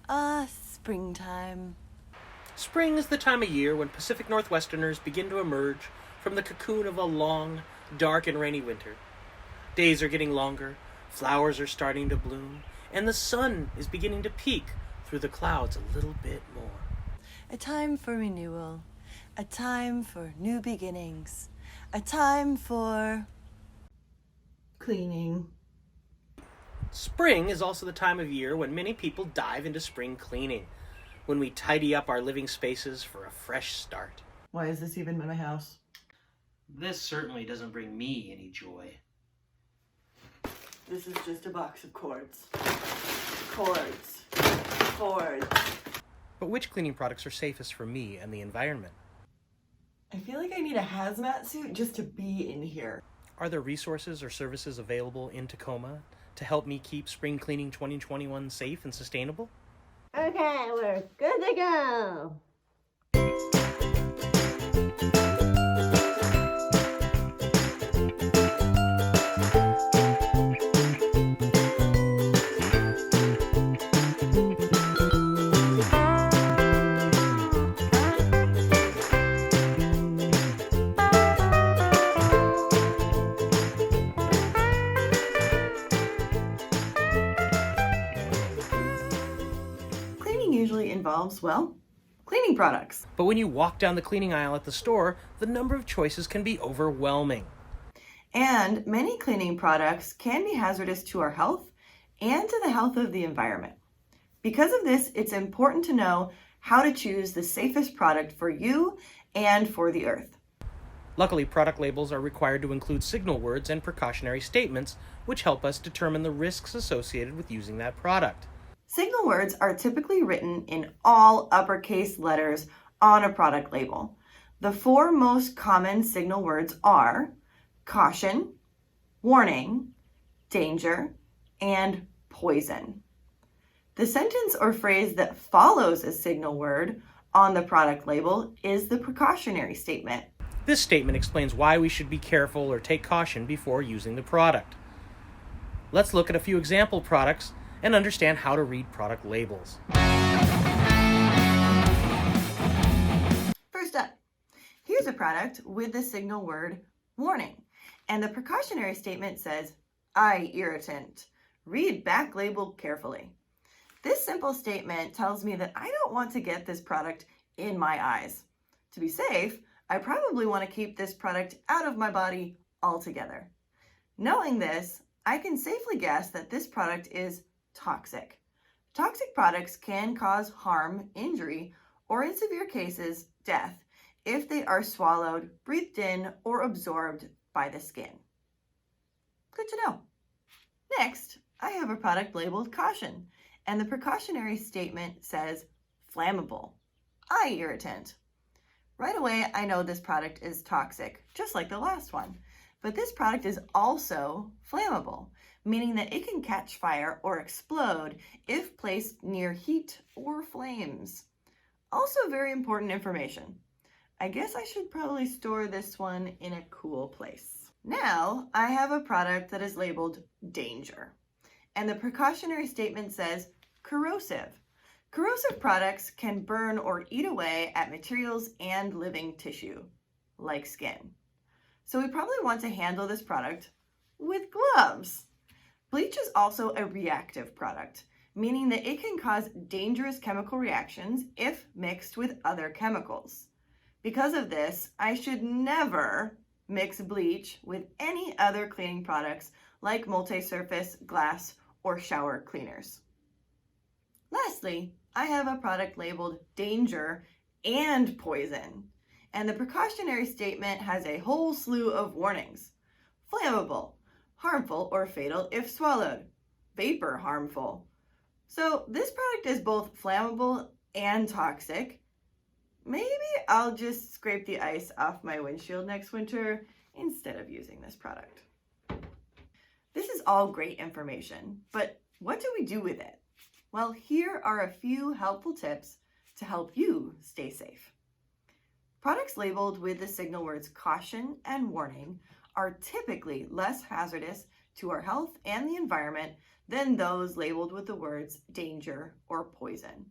Springtime. Spring is the time of year when Pacific Northwesterners begin to emerge from the cocoon of a long, dark and rainy winter. Days are getting longer, flowers are starting to bloom, and the sun is beginning to peek through the clouds a little bit more. A time for renewal. A time for new beginnings. A time for cleaning. Spring is also the time of year when many people dive into spring cleaning, when we tidy up our living spaces for a fresh start. Why is this even in my house? This certainly doesn't bring me any joy. This is just a box of cords. Cords. Cords. But which cleaning products are safest for me and the environment? I feel like I need a hazmat suit just to be in here. Are there resources or services available in Tacoma to help me keep Spring Cleaning 2021 safe and sustainable? Okay, we're good to go. Usually involves, well, cleaning products. But when you walk down the cleaning aisle at the store, the number of choices can be overwhelming. And many cleaning products can be hazardous to our health and to the health of the environment. Because of this, it's important to know how to choose the safest product for you and for the earth. Luckily, product labels are required to include signal words and precautionary statements, which help us determine the risks associated with using that product. Signal words are typically written in all uppercase letters on a product label. The four most common signal words are caution, warning, danger, and poison. The sentence or phrase that follows a signal word on the product label is the precautionary statement. This statement explains why we should be careful or take caution before using the product. Let's look at a few example products and understand how to read product labels. First up, here's a product with the signal word warning, and the precautionary statement says, eye irritant. Read back label carefully. This simple statement tells me that I don't want to get this product in my eyes. To be safe, I probably want to keep this product out of my body altogether. Knowing this, I can safely guess that this product is toxic. Toxic products can cause harm, injury, or in severe cases, death if they are swallowed, breathed in, or absorbed by the skin. Good to know. Next, I have a product labeled caution, and the precautionary statement says flammable, eye irritant. Right away, I know this product is toxic, just like the last one. But this product is also flammable, meaning that it can catch fire or explode if placed near heat or flames. Also very important information. I guess I should probably store this one in a cool place. Now I have a product that is labeled danger, and the precautionary statement says corrosive. Corrosive products can burn or eat away at materials and living tissue, like skin. So we probably want to handle this product with gloves. Bleach is also a reactive product, meaning that it can cause dangerous chemical reactions if mixed with other chemicals. Because of this, I should never mix bleach with any other cleaning products like multi-surface, glass, or shower cleaners. Lastly, I have a product labeled danger and poison. And the precautionary statement has a whole slew of warnings. Flammable, harmful or fatal if swallowed, vapor harmful. So this product is both flammable and toxic. Maybe I'll just scrape the ice off my windshield next winter instead of using this product. This is all great information, but what do we do with it? Well, here are a few helpful tips to help you stay safe. Products labeled with the signal words caution and warning are typically less hazardous to our health and the environment than those labeled with the words danger or poison.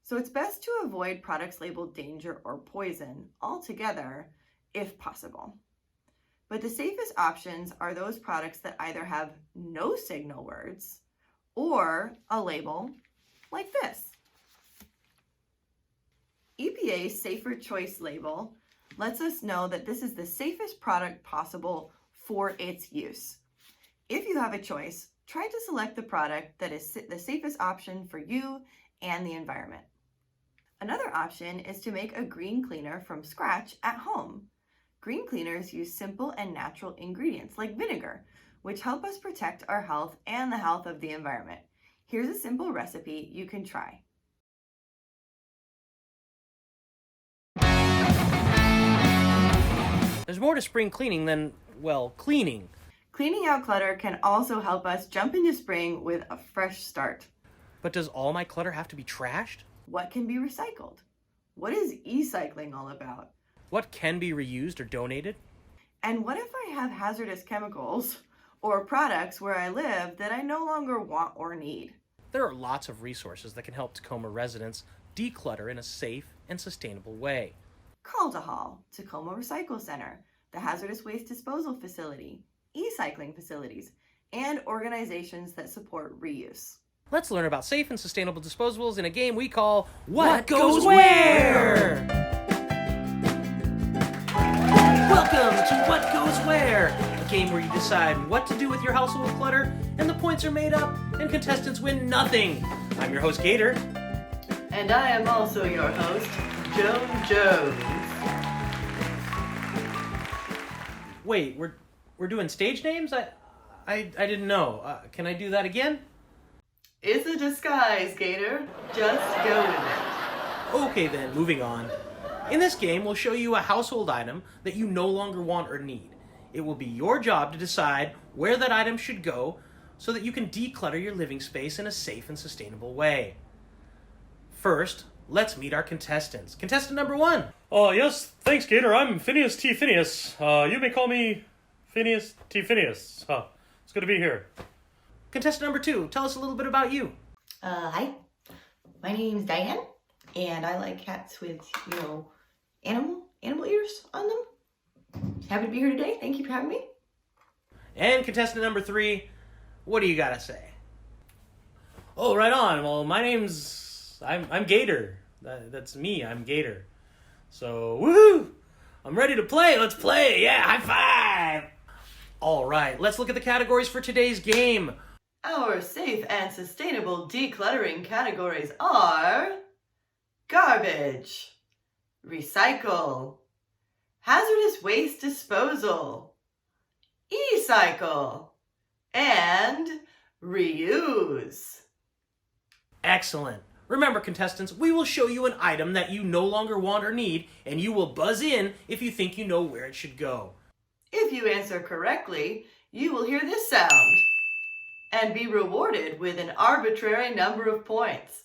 So it's best to avoid products labeled danger or poison altogether if possible. But the safest options are those products that either have no signal words or a label like this. EPA's Safer Choice label lets us know that this is the safest product possible for its use. If you have a choice, try to select the product that is the safest option for you and the environment. Another option is to make a green cleaner from scratch at home. Green cleaners use simple and natural ingredients like vinegar, which help us protect our health and the health of the environment. Here's a simple recipe you can try. There's more to spring cleaning than, well, cleaning. Cleaning out clutter can also help us jump into spring with a fresh start. But does all my clutter have to be trashed? What can be recycled? What is e-cycling all about? What can be reused or donated? And what if I have hazardous chemicals or products where I live that I no longer want or need? There are lots of resources that can help Tacoma residents declutter in a safe and sustainable way. Call to Haul, Tacoma Recycle Center, the Hazardous Waste Disposal Facility, e-cycling facilities, and organizations that support reuse. Let's learn about safe and sustainable disposables in a game we call What Goes Where? Welcome to What Goes Where, a game where you decide what to do with your household clutter, and the points are made up, and contestants win nothing. I'm your host, Gator. And I am also your host, Joan Jones. Wait, we're doing stage names? I didn't know. Can I do that again? It's a disguise, Gator. Just go with it. Okay then, moving on. In this game, we'll show you a household item that you no longer want or need. It will be your job to decide where that item should go so that you can declutter your living space in a safe and sustainable way. First, let's meet our contestants. Contestant number 1. Yes, thanks, Gator. I'm Phineas T. Phineas. You may call me Phineas T. Phineas. It's good to be here. Contestant number 2, tell us a little bit about you. Hi. My name's Diane, and I like cats with, animal ears on them. Happy to be here today. Thank you for having me. And contestant number 3, what do you gotta say? Oh, right on. Well, my name's... I'm Gator. That's me. I'm Gator. So, woohoo! I'm ready to play. Let's play. Yeah, high five! All right, let's look at the categories for today's game. Our safe and sustainable decluttering categories are garbage, recycle, hazardous waste disposal, e-cycle, and reuse. Excellent. Remember, contestants, we will show you an item that you no longer want or need, and you will buzz in if you think you know where it should go. If you answer correctly, you will hear this sound and be rewarded with an arbitrary number of points.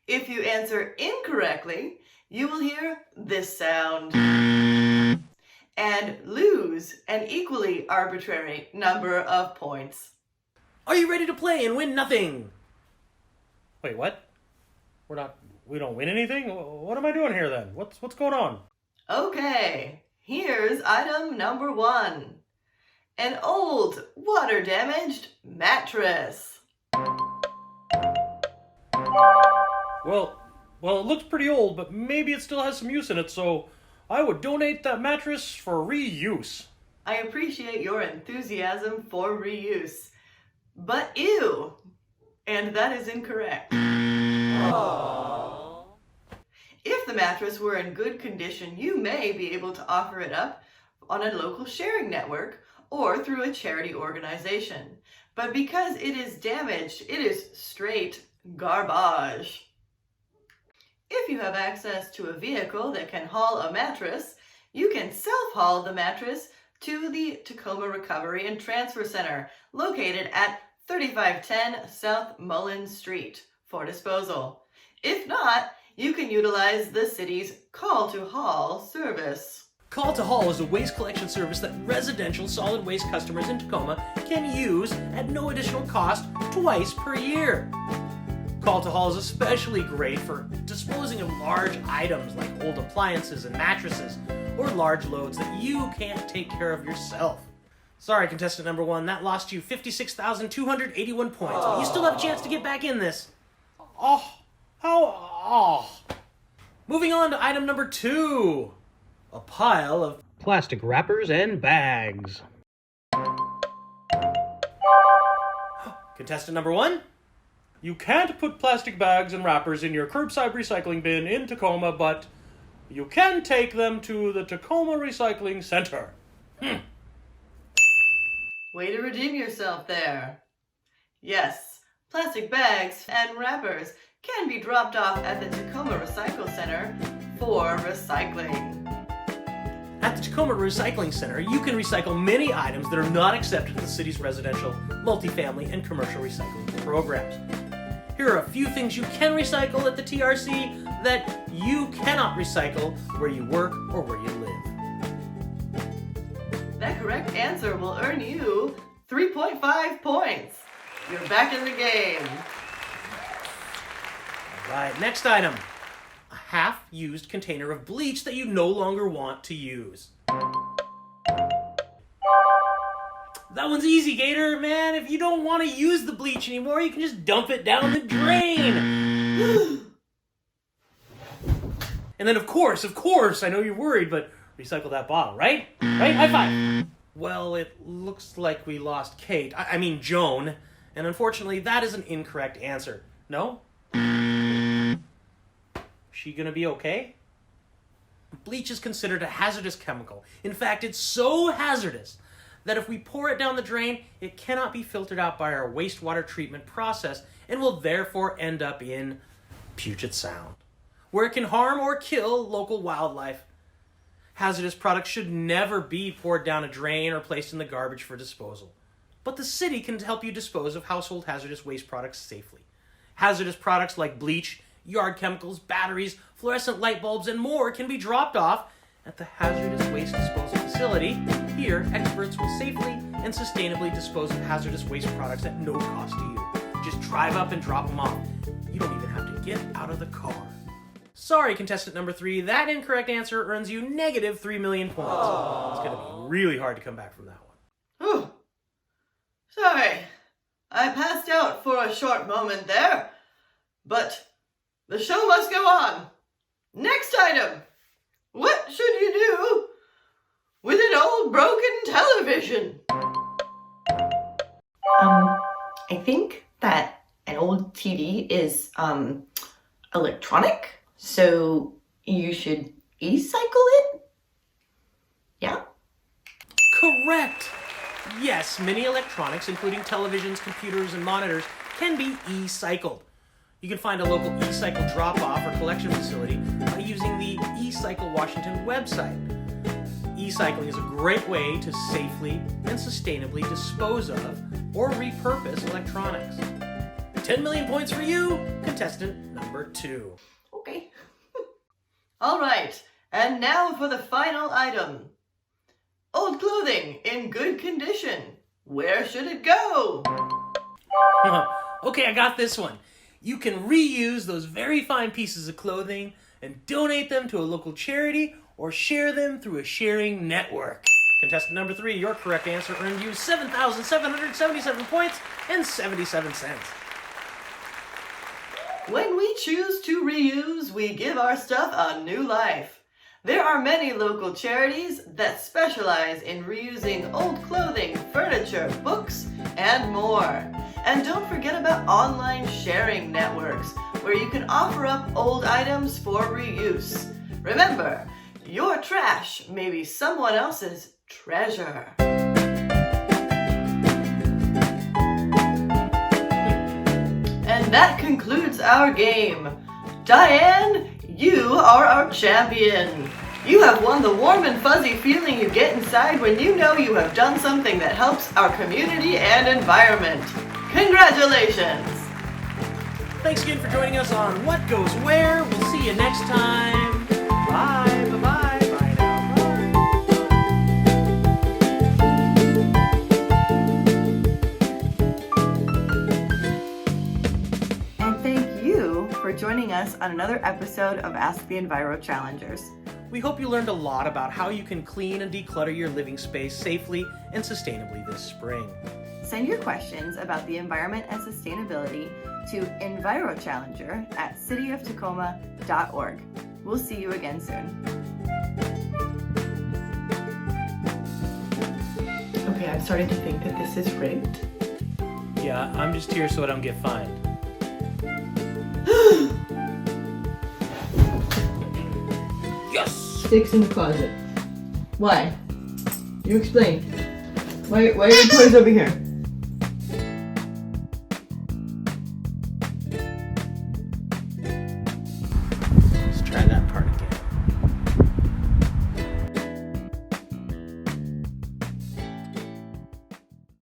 If you answer incorrectly, you will hear this sound and lose an equally arbitrary number of points. Are you ready to play and win nothing? Wait, what? We don't win anything? What am I doing here then? What's going on? Okay, here's item number 1. An old, water-damaged mattress. Well, it looks pretty old, but maybe it still has some use in it, so I would donate that mattress for reuse. I appreciate your enthusiasm for reuse, but ew, and that is incorrect. Aww. If the mattress were in good condition, you may be able to offer it up on a local sharing network or through a charity organization. But because it is damaged, it is straight garbage. If you have access to a vehicle that can haul a mattress, you can self-haul the mattress to the Tacoma Recovery and Transfer Center, located at 3510 South Mullen Street, for disposal. If not, you can utilize the city's Call to Haul service. Call to Haul is a waste collection service that residential solid waste customers in Tacoma can use at no additional cost twice per year. Call to Haul is especially great for disposing of large items like old appliances and mattresses, or large loads that you can't take care of yourself. Sorry, contestant number 1, that lost you 56,281 points. But you still have a chance to get back in this. Moving on to item number 2. A pile of plastic wrappers and bags. Contestant number 1. You can't put plastic bags and wrappers in your curbside recycling bin in Tacoma, but you can take them to the Tacoma Recycling Center. Way to redeem yourself there. Yes, plastic bags and wrappers can be dropped off at the Tacoma Recycle Center for recycling. At the Tacoma Recycling Center, you can recycle many items that are not accepted in the city's residential, multifamily, and commercial recycling programs. Here are a few things you can recycle at the TRC that you cannot recycle where you work or where you live. That correct answer will earn you 3.5 points. You're back in the game. All right, next item. A half-used container of bleach that you no longer want to use. That one's easy, Gator, man. If you don't want to use the bleach anymore, you can just dump it down the drain. And then, of course, I know you're worried, but recycle that bottle, right? Right? High five. Well, it looks like we lost Kate. I mean Joan. And unfortunately, that is an incorrect answer. No? She gonna be okay? Bleach is considered a hazardous chemical. In fact, it's so hazardous that if we pour it down the drain, it cannot be filtered out by our wastewater treatment process and will therefore end up in Puget Sound, where it can harm or kill local wildlife. Hazardous products should never be poured down a drain or placed in the garbage for disposal. But the city can help you dispose of household hazardous waste products safely. Hazardous products like bleach, yard chemicals, batteries, fluorescent light bulbs, and more can be dropped off at the Hazardous Waste Disposal Facility. Here, experts will safely and sustainably dispose of hazardous waste products at no cost to you. Just drive up and drop them off. You don't even have to get out of the car. Sorry, contestant number 3, that incorrect answer earns you negative 3 million points. It's going to be really hard to come back from that one. Whew. Sorry, I passed out for a short moment there, but the show must go on. Next item. What should you do with an old broken television? I think that an old TV is electronic, so you should e-cycle it? Yeah? Correct! Yes, many electronics, including televisions, computers, and monitors, can be e-cycled. You can find a local e-cycle drop-off or collection facility by using the eCycle Washington website. E-cycling is a great way to safely and sustainably dispose of or repurpose electronics. 10 million points for you, contestant number 2. Okay. All right, and now for the final item. Old clothing in good condition. Where should it go? Okay, I got this one. You can reuse those very fine pieces of clothing and donate them to a local charity or share them through a sharing network. Contestant number 3, your correct answer earned you 7,777 points and 77 cents. When we choose to reuse, we give our stuff a new life. There are many local charities that specialize in reusing old clothing, furniture, books, and more. And don't forget about online sharing networks, where you can offer up old items for reuse. Remember, your trash may be someone else's treasure. And that concludes our game. Diane, you are our champion. You have won the warm and fuzzy feeling you get inside when you know you have done something that helps our community and environment. Congratulations! Thanks again for joining us on What Goes Where. We'll see you next time. Bye. Bye-bye. Bye now. Bye. joining us on another episode of Ask the EnviroChallengers. We hope you learned a lot about how you can clean and declutter your living space safely and sustainably this spring. Send your questions about the environment and sustainability to EnviroChallenger@cityoftacoma.org. We'll see you again soon. Okay, I'm starting to think that this is rigged. Yeah, I'm just here so I don't get fined. Yes! Sticks in the closet. Why? You explain. Why are your toys over here?